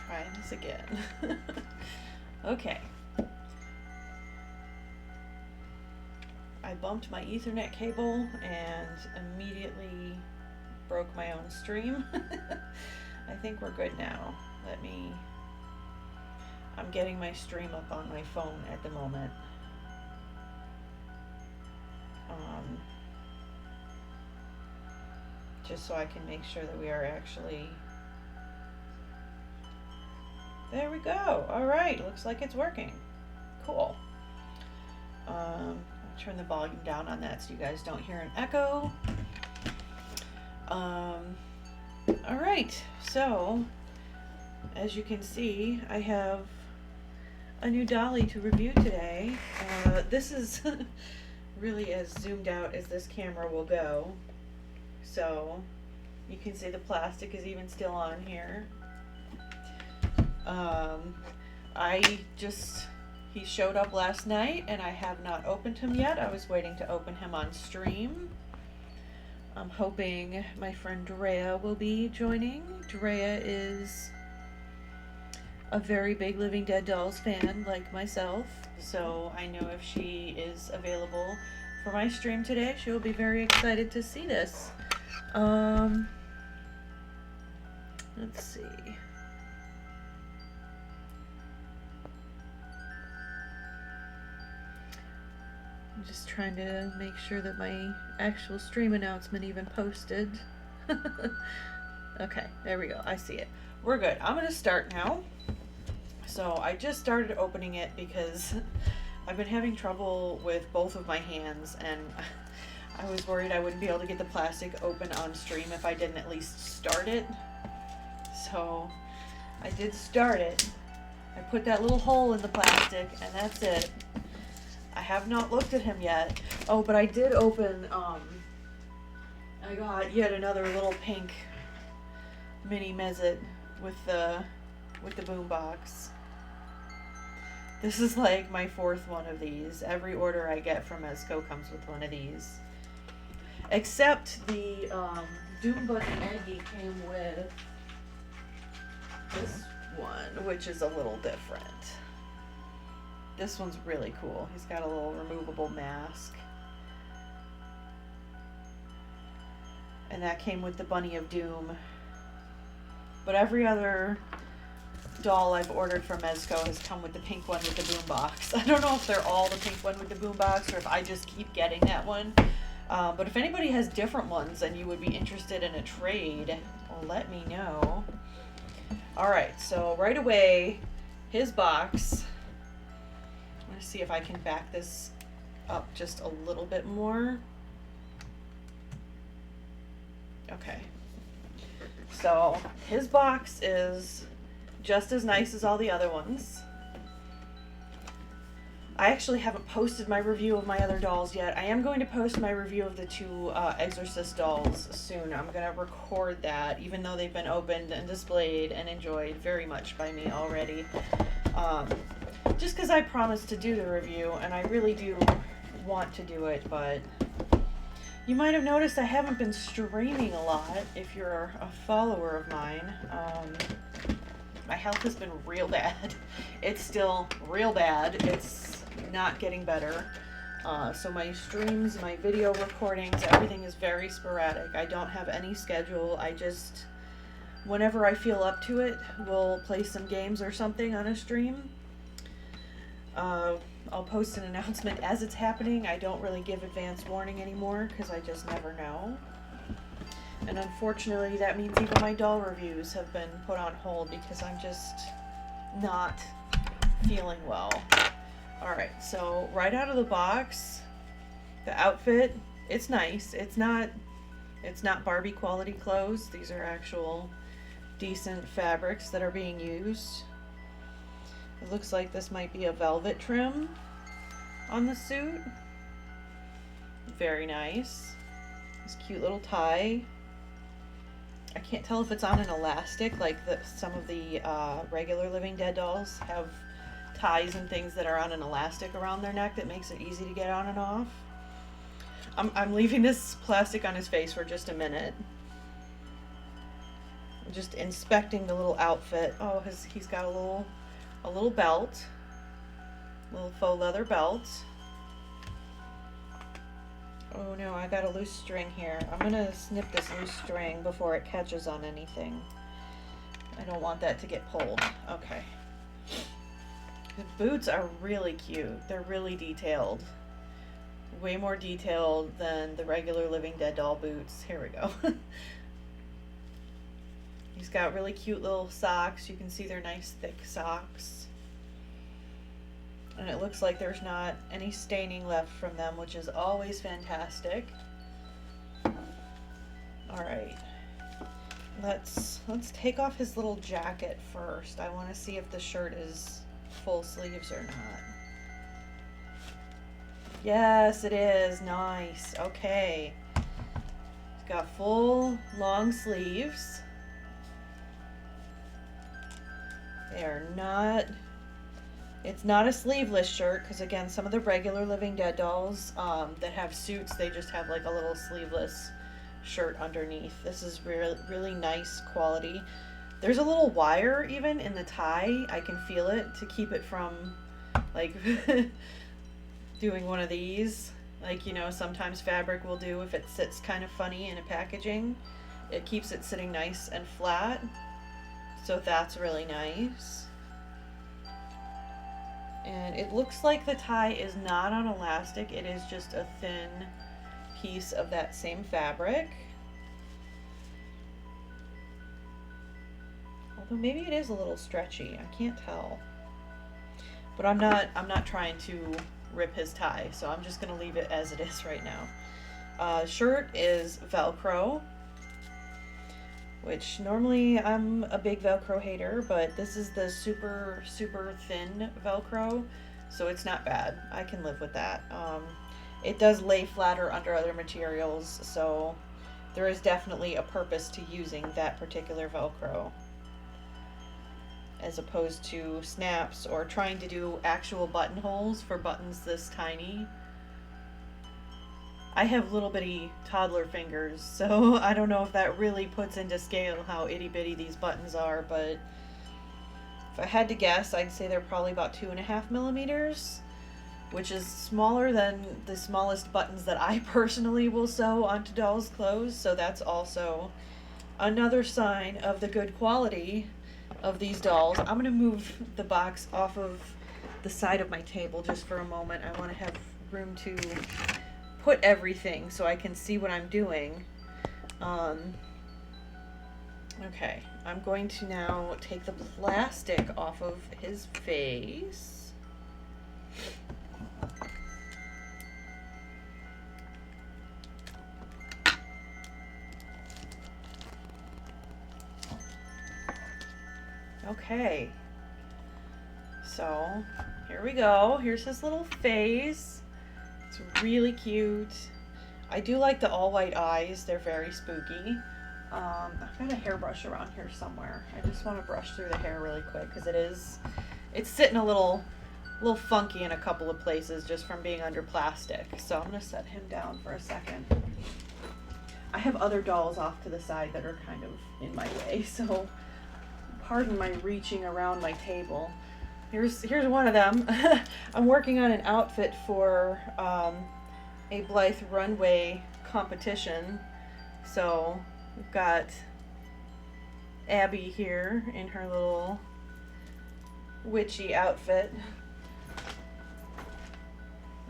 try this again. Okay. I bumped my Ethernet cable and immediately broke my own stream. I think we're good now. I'm getting my stream up on my phone at the moment. Just so I can make sure that we are actually... There we go. Alright, looks like it's working. Cool. I'll turn the volume down on that so you guys don't hear an echo. Alright, so as you can see, I have a new dolly to review today. This is really as zoomed out as this camera will go. So you can see the plastic is even still on here. He showed up last night and I have not opened him yet. I was waiting to open him on stream. I'm hoping my friend Drea will be joining. Drea is a very big Living Dead Dolls fan like myself, so I know if she is available for my stream today, she will be very excited to see this. Let's see. I'm just trying to make sure that my actual stream announcement even posted. Okay, there we go. I see it. We're good. I'm going to start now. So I just started opening it because I've been having trouble with both of my hands, and I was worried I wouldn't be able to get the plastic open on stream if I didn't at least start it. So I did start it. I put that little hole in the plastic, and that's it. I have not looked at him yet. Oh, but I did open, I got yet another little pink mini Mezco with the boom box. This is like my fourth one of these. Every order I get from Mezco comes with one of these. Except the Doom Button Aggie came with this one, which is a little different. This one's really cool. He's got a little removable mask. And that came with the Bunny of Doom. But every other doll I've ordered from Mezco has come with the pink one with the boombox. I don't know if they're all the pink one with the boombox or if I just keep getting that one. But if anybody has different ones and you would be interested in a trade, well, let me know. Alright, so right away, his box. I'm going to see if I can back this up just a little bit more. Okay. So his box is just as nice as all the other ones. I actually haven't posted my review of my other dolls yet. I am going to post my review of the two Exorcist dolls soon. I'm going to record that, even though they've been opened and displayed and enjoyed very much by me already. Just because I promised to do the review, and I really do want to do it, but you might have noticed I haven't been streaming a lot, if you're a follower of mine. My health has been real bad. It's still real bad. It's not getting better. So my streams, my video recordings, everything is very sporadic. I don't have any schedule. I just, whenever I feel up to it, will play some games or something on a stream. I'll post an announcement as it's happening. I don't really give advance warning anymore because I just never know. And unfortunately, that means even my doll reviews have been put on hold because I'm just not feeling well. Alright, so right out of the box, the outfit, it's nice. It's not Barbie quality clothes. These are actual decent fabrics that are being used. It looks like this might be a velvet trim on the suit. Very nice. This cute little tie. I can't tell if it's on an elastic like some of the regular Living Dead dolls have ties and things that are on an elastic around their neck that makes it easy to get on and off. I'm leaving this plastic on his face for just a minute. Just inspecting the little outfit. Oh, he's got a little belt, little faux leather belt. Oh no, I got a loose string here. I'm gonna snip this loose string before it catches on anything. I don't want that to get pulled. Okay. The boots are really cute. They're really detailed. Way more detailed than the regular Living Dead doll boots. Here we go. He's got really cute little socks. You can see they're nice thick socks. And it looks like there's not any staining left from them, which is always fantastic. Alright. Let's take off his little jacket first. I want to see if the shirt is full sleeves or not. Yes, it is. Nice. Okay. It's got full long sleeves. They are not, it's not a sleeveless shirt, because again, some of the regular Living Dead dolls that have suits, they just have like a little sleeveless shirt underneath. This is really nice quality. There's a little wire even in the tie. I can feel it to keep it from like doing one of these. Like, you know, sometimes fabric will do if it sits kind of funny in a packaging. It keeps it sitting nice and flat. So that's really nice. And it looks like the tie is not on elastic. It is just a thin piece of that same fabric. Although maybe it is a little stretchy. I can't tell. But I'm not trying to rip his tie, so I'm just gonna leave it as it is right now. Shirt is Velcro, which normally I'm a big Velcro hater, but this is the super thin Velcro, so it's not bad. I can live with that. It does lay flatter under other materials, so there is definitely a purpose to using that particular Velcro, as opposed to snaps or trying to do actual buttonholes for buttons this tiny. I have little bitty toddler fingers, so I don't know if that really puts into scale how itty bitty these buttons are, but if I had to guess, I'd say they're probably about 2.5 millimeters, which is smaller than the smallest buttons that I personally will sew onto dolls' clothes, so that's also another sign of the good quality of these dolls. I'm going to move the box off of the side of my table just for a moment. I want to have room to put everything so I can see what I'm doing. Okay, I'm going to now take the plastic off of his face. Okay, so here we go. Here's his little face. It's really cute. I do like the all white eyes. They're very spooky. I've got a hairbrush around here somewhere. I just want to brush through the hair really quick because it's sitting a little funky in a couple of places just from being under plastic. So I'm going to set him down for a second. I have other dolls off to the side that are kind of in my way, so pardon my reaching around my table. Here's one of them. I'm working on an outfit for a Blythe runway competition. So we've got Abby here in her little witchy outfit.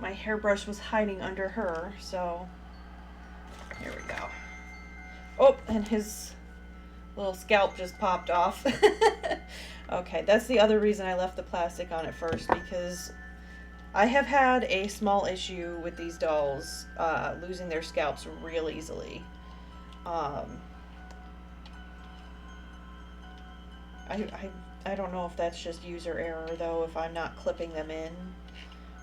My hairbrush was hiding under her, so here we go. Oh, and his little scalp just popped off. Okay, that's the other reason I left the plastic on at first, because I have had a small issue with these dolls losing their scalps real easily. I don't know if that's just user error though, if I'm not clipping them in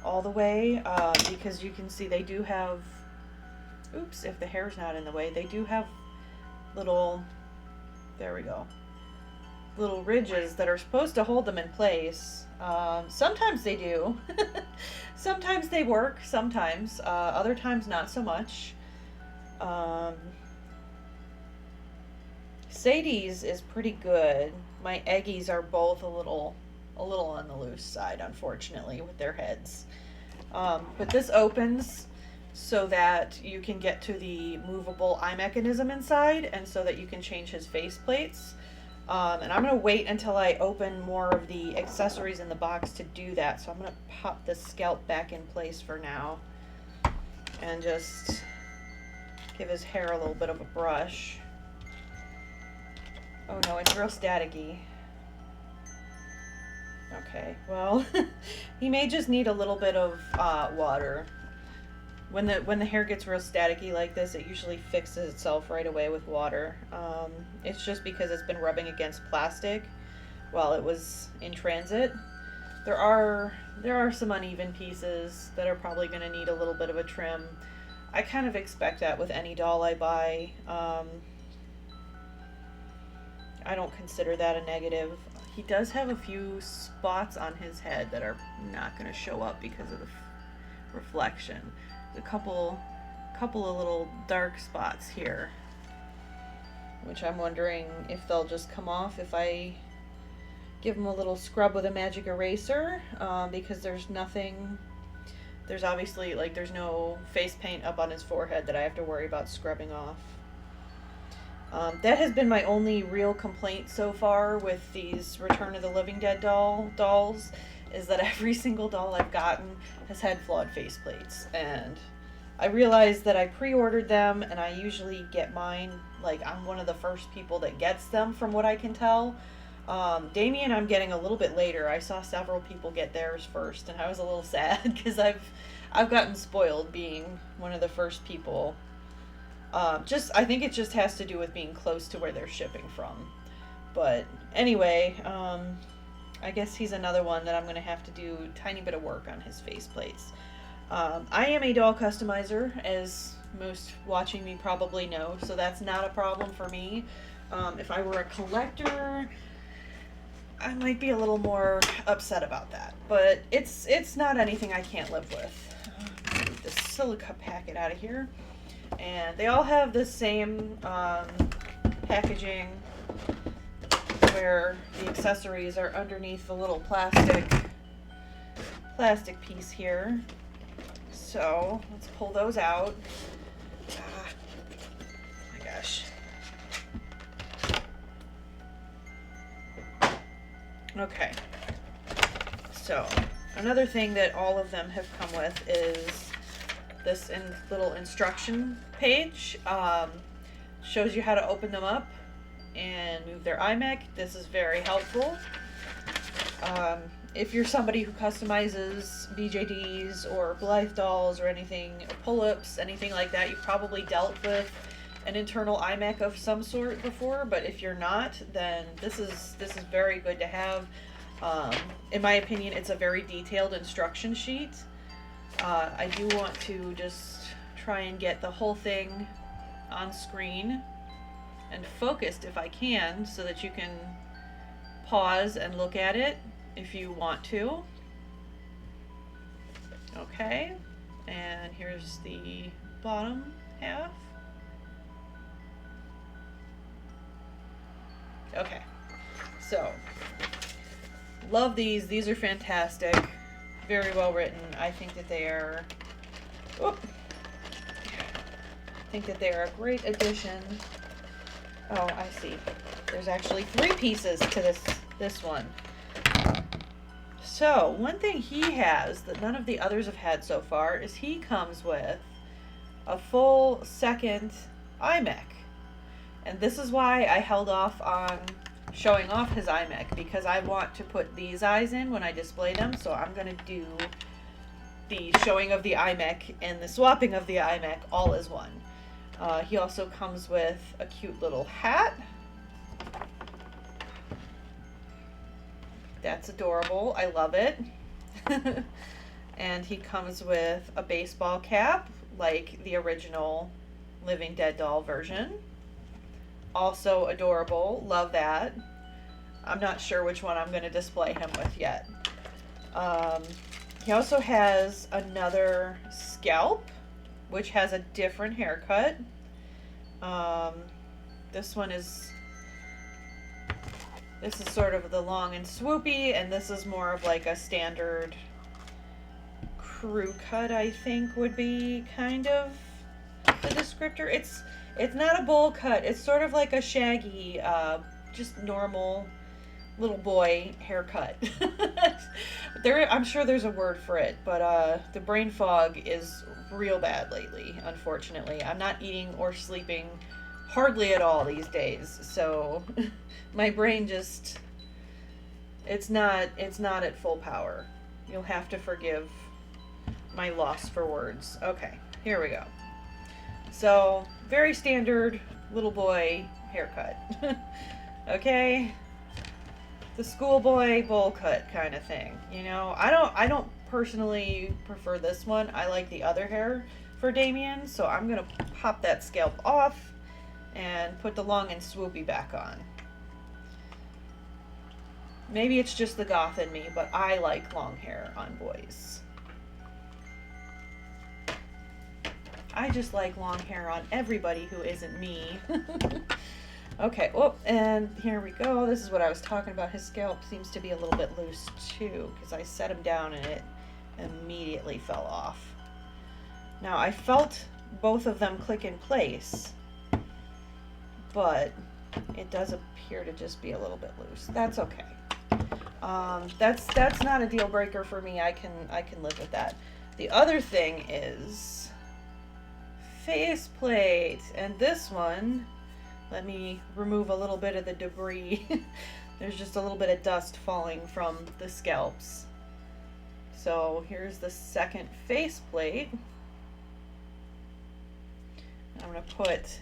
all the way, because you can see they do have, oops, if the hair's not in the way, they do have little, there we go, little ridges that are supposed to hold them in place. Sometimes they do. Sometimes they work, sometimes. Other times not so much. Sadie's is pretty good. My Eggies are both a little on the loose side, unfortunately, with their heads. But this opens so that you can get to the movable eye mechanism inside, and so that you can change his face plates. And I'm going to wait until I open more of the accessories in the box to do that. So I'm going to pop the scalp back in place for now and just give his hair a little bit of a brush. Oh no, it's real staticky. Okay, well, he may just need a little bit of water. When the hair gets real staticky like this, it usually fixes itself right away with water. It's just because it's been rubbing against plastic while it was in transit. There are some uneven pieces that are probably going to need a little bit of a trim. I kind of expect that with any doll I buy. I don't consider that a negative. He does have a few spots on his head that are not going to show up because of the reflection. A couple of little dark spots here, which I'm wondering if they'll just come off if I give him a little scrub with a magic eraser, because there's obviously, like, there's no face paint up on his forehead that I have to worry about scrubbing off. That has been my only real complaint so far with these Return of the Living Dead dolls, is that every single doll I've gotten has had flawed faceplates. And I realized that I pre-ordered them, and I usually get mine, like, I'm one of the first people that gets them from what I can tell. Damien I'm getting a little bit later. I saw several people get theirs first, and I was a little sad because I've gotten spoiled being one of the first people. I think it just has to do with being close to where they're shipping from. But anyway, I guess he's another one that I'm going to have to do a tiny bit of work on his faceplates. I am a doll customizer, as most watching me probably know, so that's not a problem for me. If I were a collector, I might be a little more upset about that. But it's not anything I can't live with. Move the silica packet out of here. And they all have the same packaging, where the accessories are underneath the little plastic piece here. So let's pull those out. Oh my gosh. Okay. So another thing that all of them have come with is this little instruction page. Shows you how to open them up and move their iMech. This is very helpful. If you're somebody who customizes BJDs or Blythe dolls or anything, or pull-ups, anything like that, you've probably dealt with an internal iMech of some sort before, but if you're not, then this is very good to have. In my opinion, it's a very detailed instruction sheet. I do want to just try and get the whole thing on screen and focused if I can, so that you can pause and look at it if you want to. Okay, and here's the bottom half. Okay, so love these. These are fantastic. Very well written. I think that they are. Whoop. I think that they are a great addition. Oh, I see. There's actually 3 pieces to this one. So one thing he has that none of the others have had so far is he comes with a full second iMech, and this is why I held off on showing off his iMech, because I want to put these eyes in when I display them. So I'm going to do the showing of the iMech and the swapping of the iMech all as one. He also comes with a cute little hat. That's adorable. I love it. And he comes with a baseball cap, like the original Living Dead doll version. Also adorable. Love that. I'm not sure which one I'm going to display him with yet. He also has another scalp, which has a different haircut. This one is This is sort of the long and swoopy, and this is more of like a standard crew cut, I think would be kind of the descriptor. It's not a bowl cut. It's sort of like a shaggy, just normal little boy haircut. I'm sure there's a word for it, but the brain fog is real bad lately, unfortunately. I'm not eating or sleeping hardly at all these days, so my brain just, it's not at full power. You'll have to forgive my loss for words. Okay, here we go. So, very standard little boy haircut. Okay? The schoolboy bowl cut kind of thing. You know, I don't personally prefer this one. I like the other hair for Damien, so I'm gonna pop that scalp off and put the long and swoopy back on. Maybe it's just the goth in me, but I like long hair on boys. I just like long hair on everybody who isn't me. Okay, oh, and here we go. This is what I was talking about. His scalp seems to be a little bit loose too, because I set him down and it immediately fell off. Now, I felt both of them click in place, but it does appear to just be a little bit loose. That's okay. That's not a deal breaker for me. I can live with that. The other thing is faceplate, and this one, let me remove a little bit of the debris. There's just a little bit of dust falling from the scalps. So here's the second faceplate. I'm going to put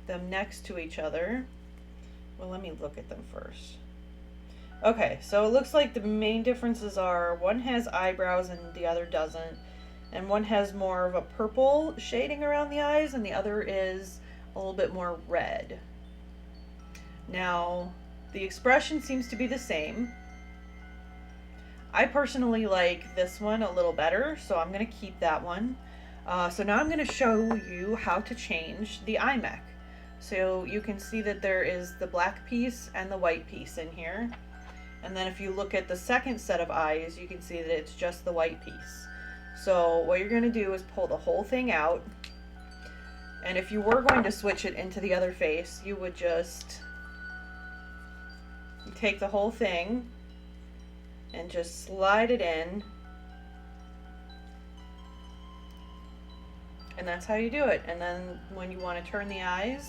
them next to each other. Well, let me look at them first. Okay, so it looks like the main differences are one has eyebrows and the other doesn't. And one has more of a purple shading around the eyes and the other is a little bit more red. Now, the expression seems to be the same. I personally like this one a little better, so I'm going to keep that one. So now I'm going to show you how to change the eye mech. So you can see that there is the black piece and the white piece in here. And then if you look at the second set of eyes, you can see that it's just the white piece. So what you're going to do is pull the whole thing out. And if you were going to switch it into the other face, you would just take the whole thing and just slide it in. And that's how you do it. And then when you want to turn the eyes,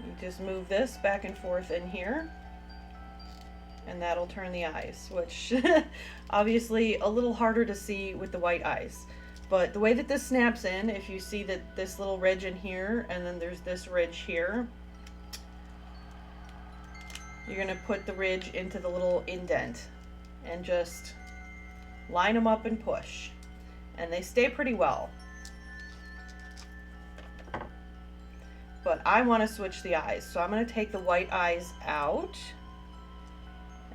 you just move this back and forth in here. And that'll turn the eyes, which obviously a little harder to see with the white eyes. But the way that this snaps in, if you see that this little ridge in here and then there's this ridge here, you're going to put the ridge into the little indent and just line them up and push. And they stay pretty well. But I want to switch the eyes, so I'm going to take the white eyes out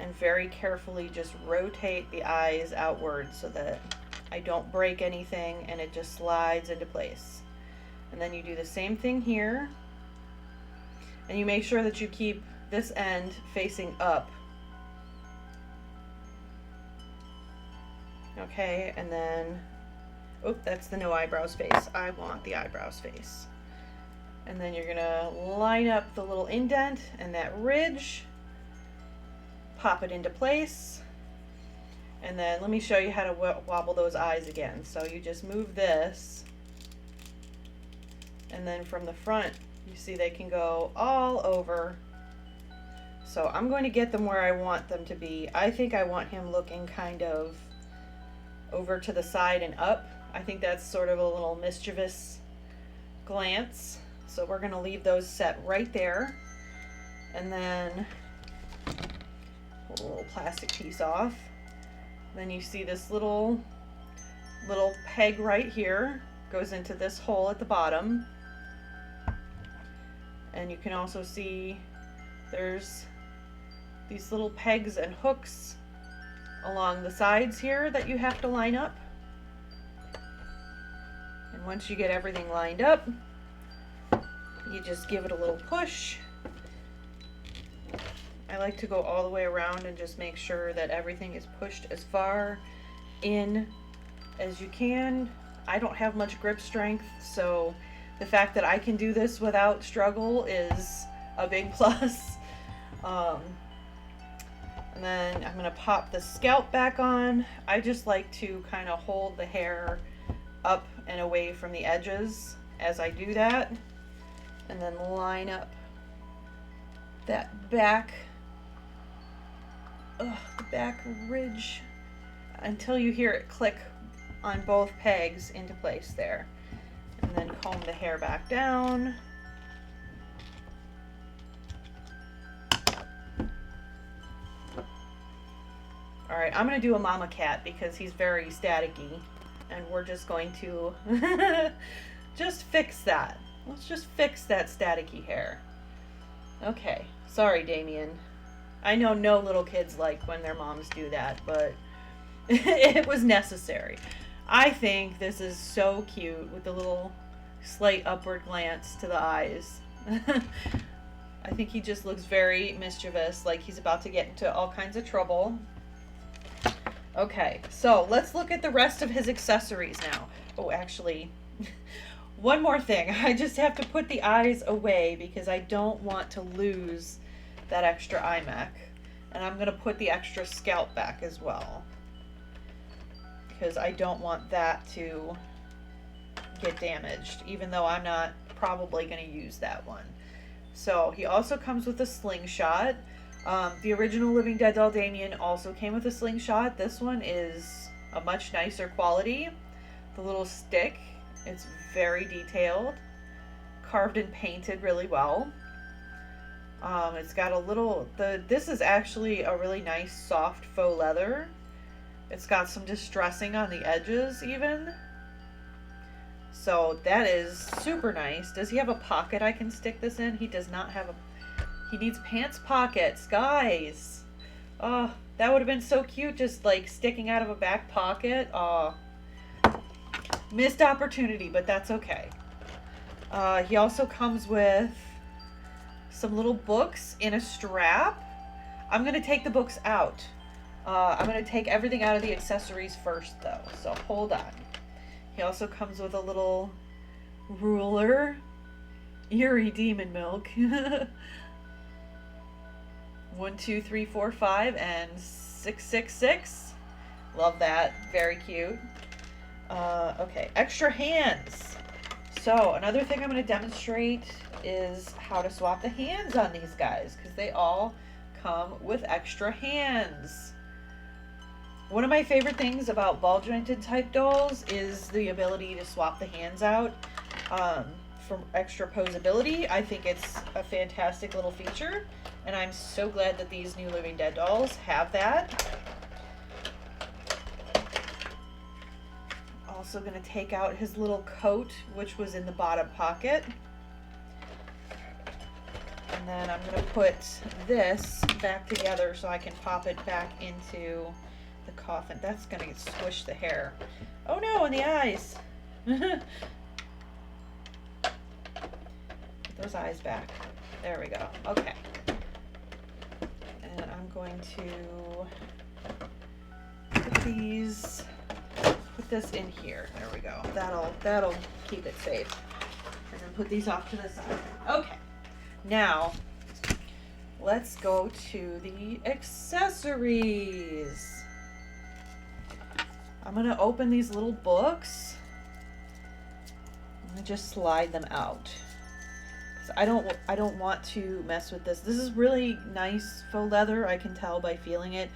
and very carefully just rotate the eyes outward so that I don't break anything and it just slides into place. And then you do the same thing here. And you make sure that you keep this end facing up. Okay, and then, oh, that's the no eyebrows face. I want the eyebrows face. And then you're gonna line up the little indent and that ridge. Pop it into place, and then let me show you how to wobble those eyes again. So you just move this, and then from the front you see they can go all over. So I'm going to get them where I want them to be. I think I want him looking kind of over to the side and up. I think that's sort of a little mischievous glance. So we're going to leave those set right there, and then pull a little plastic piece off. Then you see this little peg right here goes into this hole at the bottom, and you can also see there's these little pegs and hooks along the sides here that you have to line up. And once you get everything lined up, You just give it a little push. I like to go all the way around and just make sure that everything is pushed as far in as you can. I don't have much grip strength, so the fact that I can do this without struggle is a big plus. And then I'm gonna pop the scalp back on. I just like to kind of hold the hair up and away from the edges as I do that, and then line up that back, the back ridge until you hear it click on both pegs into place there, and then comb the hair back down. Alright, I'm going to do a mama cat because he's very staticky, and we're just going to just fix that. Let's just fix that staticky hair. Okay, sorry Damien. I know no little kids like when their moms do that, but it was necessary. I think this is so cute with the little slight upward glance to the eyes. I think he just looks very mischievous, like he's about to get into all kinds of trouble. Okay, so let's look at the rest of his accessories now. Oh, actually, one more thing. I just have to put the eyes away because I don't want to lose that extra eye mac. And I'm going to put the extra scalp back as well, because I don't want that to get damaged, even though I'm not probably going to use that one. So he also comes with a slingshot. The original Living Dead doll Damien also came with a slingshot. This one is a much nicer quality. The little stick, it's very detailed, carved and painted really well. It's got a little, this is actually a really nice soft faux leather. It's got some distressing on the edges even. So that is super nice. Does he have a pocket I can stick this in? He does not have a, he needs pants pockets, guys. Oh, that would have been so cute, just like sticking out of a back pocket. Oh, missed opportunity, but that's okay. He also comes with some little books in a strap. I'm going to take the books out. I'm going to take everything out of the accessories first, though, so hold on. He also comes with a little ruler. Eerie Demon Milk. 1, 2, 3, 4, 5, and 6, 6, 6. Love that. Very cute. Okay, extra hands. So another thing I'm going to demonstrate is how to swap the hands on these guys, because they all come with extra hands. One of my favorite things about ball jointed type dolls is the ability to swap the hands out for extra posability. I think it's a fantastic little feature, and I'm so glad that these new Living Dead dolls have that. Also going to take out his little coat, which was in the bottom pocket. And then I'm going to put this back together so I can pop it back into the coffin. That's going to squish the hair. Oh no, in the eyes. Put those eyes back. There we go. Okay. And I'm going to put these, put this in here. There we go. That'll keep it safe. And then put these off to the side. Okay. Now, let's go to the accessories. I'm going to open these little books. I'm going to just slide them out. Because I don't want to mess with this. This is really nice faux leather, I can tell by feeling it.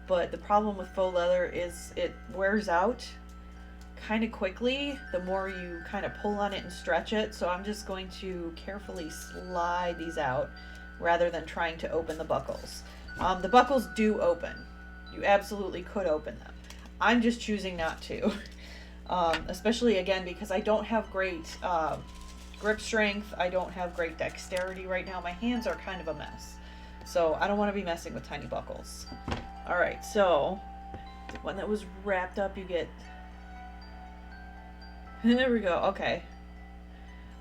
But the problem with faux leather is it wears out kind of quickly the more you kind of pull on it and stretch it. So I'm just going to carefully slide these out rather than trying to open the buckles. The buckles do open. You absolutely could open them. I'm just choosing not to. Especially again because I don't have great grip strength. I don't have great dexterity right now. My hands are kind of a mess. So I don't want to be messing with tiny buckles. Alright, so the one that was wrapped up, you get... There we go. Okay.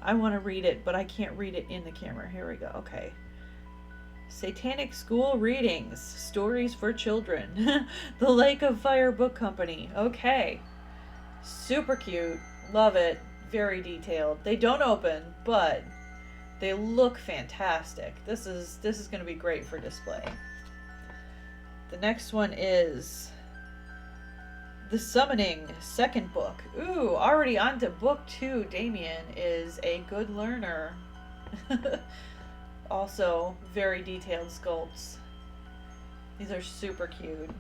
I want to read it, but I can't read it in the camera. Here we go. Okay. Satanic School Readings. Stories for Children. The Lake of Fire Book Company. Okay. Super cute. Love it. Very detailed. They don't open, but they look fantastic. This is going to be great for display. The next one is The Summoning, second book. Ooh, already on to book 2. Damien is a good learner. Also, very detailed sculpts. These are super cute.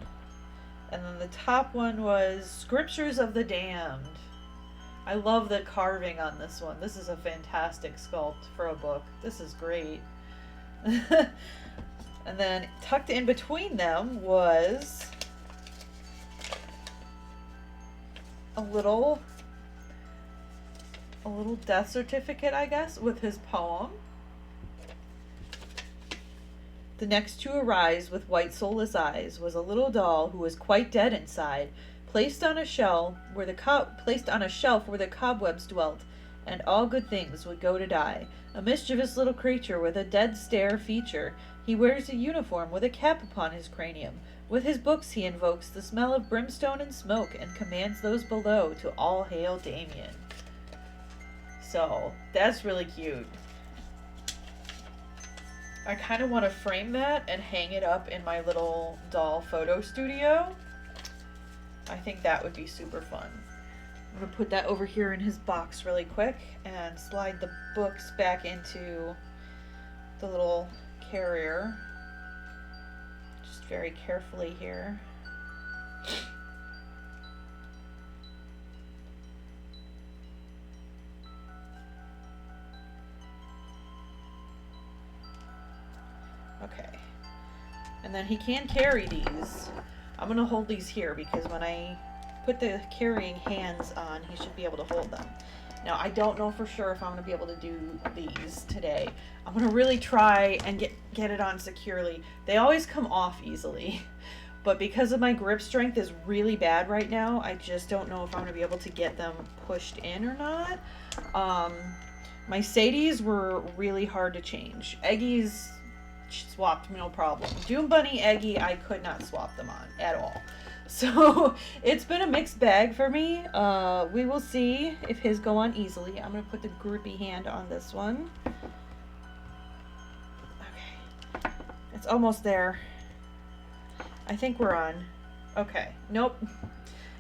And then the top one was Scriptures of the Damned. I love the carving on this one. This is a fantastic sculpt for a book. This is great. And then tucked in between them was a little death certificate, I guess, with his poem. The next to arise with white soulless eyes was a little doll who was quite dead inside, placed on a shelf where the cobwebs dwelt, and all good things would go to die. A mischievous little creature with a dead stare feature. He wears a uniform with a cap upon his cranium. With his books he invokes the smell of brimstone and smoke, and commands those below to all hail Damien. So, that's really cute. I kind of want to frame that and hang it up in my little doll photo studio. I think that would be super fun. I'm going to put that over here in his box really quick and slide the books back into the little carrier. Just very carefully here. Okay. And then he can carry these. I'm going to hold these here because when I put the carrying hands on, he should be able to hold them. Now, I don't know for sure if I'm going to be able to do these today. I'm going to really try and get it on securely. They always come off easily, but because of my grip strength is really bad right now, I just don't know if I'm going to be able to get them pushed in or not. My Sadies were really hard to change. Eggies swapped, no problem. Doom Bunny, Eggie, I could not swap them on at all. So it's been a mixed bag for me. We will see if his go on easily. I'm going to put the grippy hand on this one. Okay. It's almost there. I think we're on. Okay. Nope.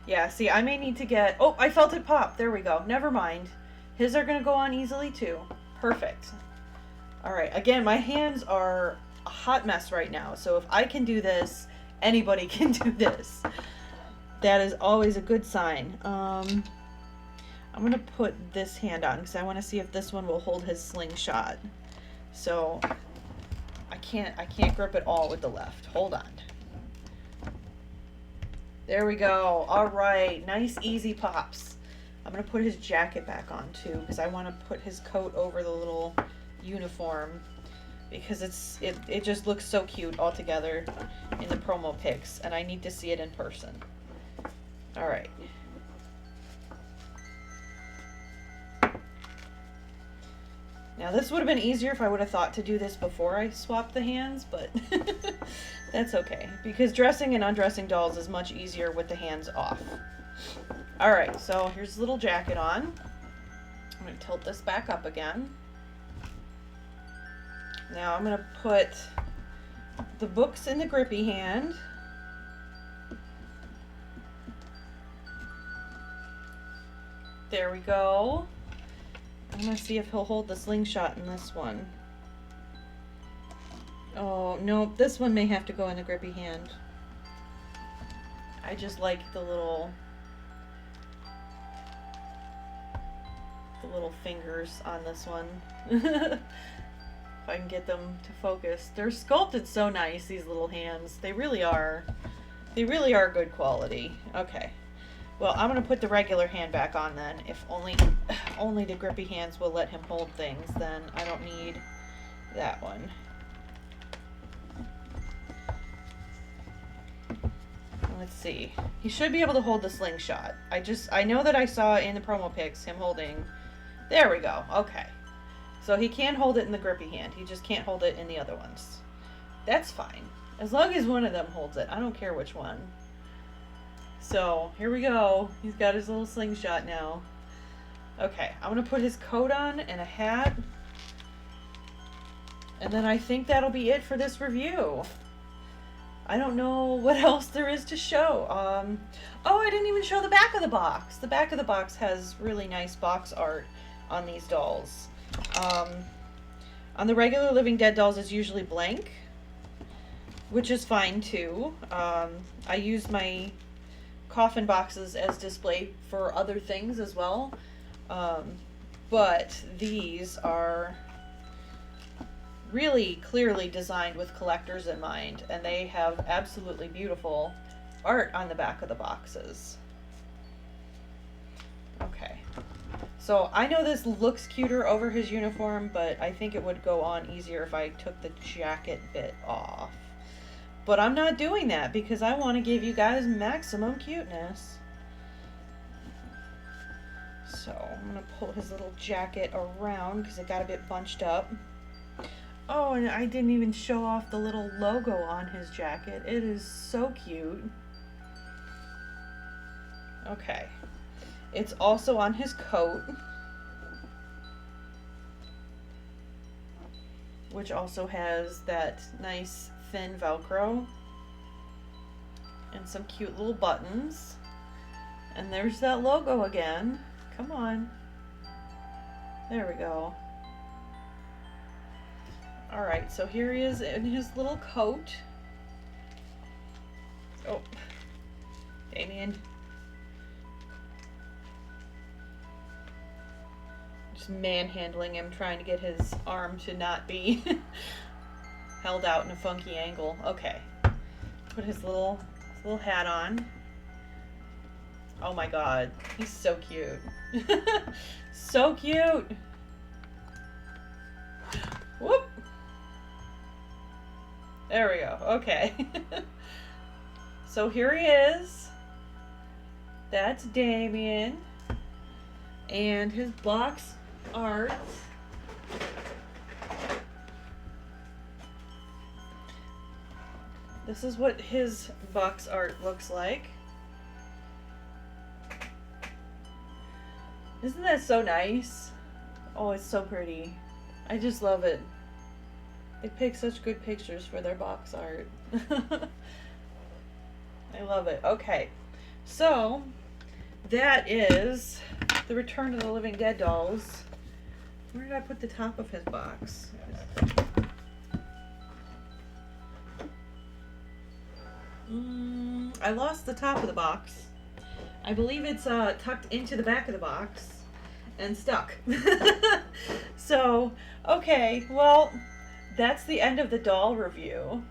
Yeah, see, I may need to get... Oh, I felt it pop. There we go. Never mind. His are going to go on easily too. Perfect. Alright, again, my hands are a hot mess right now, so if I can do this, anybody can do this. That is always a good sign. I'm going to put this hand on because I want to see if this one will hold his slingshot. So, I can't grip it all with the left. Hold on. There we go. Alright, nice easy pops. I'm going to put his jacket back on too because I want to put his coat over the little uniform because it just looks so cute all together in the promo pics, and I need to see it in person. All right. Now this would have been easier if I would have thought to do this before I swapped the hands, but that's okay because dressing and undressing dolls is much easier with the hands off. All right, so here's the little jacket on. I'm going to tilt this back up again. Now I'm going to put the books in the grippy hand. There we go. I'm going to see if he'll hold the slingshot in this one. Oh, no, this one may have to go in the grippy hand. I just like the little fingers on this one. If I can get them to focus. They're sculpted so nice, these little hands. They really are. They really are good quality. Okay. Well, I'm going to put the regular hand back on then. If only the grippy hands will let him hold things, then I don't need that one. Let's see. He should be able to hold the slingshot. I know that I saw in the promo pics him holding. There we go. Okay. So he can hold it in the grippy hand. He just can't hold it in the other ones. That's fine. As long as one of them holds it. I don't care which one. So, here we go. He's got his little slingshot now. Okay, I'm going to put his coat on and a hat. And then I think that'll be it for this review. I don't know what else there is to show. Oh, I didn't even show the back of the box. The back of the box has really nice box art on these dolls. On the regular Living Dead dolls, it's usually blank, which is fine too. I use my coffin boxes as display for other things as well. But these are really clearly designed with collectors in mind, and they have absolutely beautiful art on the back of the boxes. Okay, so I know this looks cuter over his uniform, but I think it would go on easier if I took the jacket bit off. But I'm not doing that because I want to give you guys maximum cuteness. So I'm going to pull his little jacket around because it got a bit bunched up. Oh, and I didn't even show off the little logo on his jacket. It is so cute. Okay. It's also on his coat, which also has that nice thin Velcro and some cute little buttons. And there's that logo again. Come on. There we go. Alright, so here he is in his little coat. Oh, Damien. Just manhandling him, trying to get his arm to not be held out in a funky angle. Okay. Put his little hat on. Oh my god, he's so cute. So cute. Whoop. There we go. Okay. So here he is. That's Damien. And his box art. This is what his box art looks like. Isn't that so nice? Oh, it's so pretty. I just love it. They pick such good pictures for their box art. I love it. Okay, so that is the Return of the Living Dead dolls. Where did I put the top of his box? I lost the top of the box. I believe it's tucked into the back of the box and stuck. So, okay, well, that's the end of the doll review.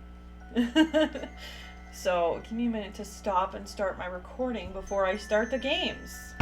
So, give me a minute to stop and start my recording before I start the games.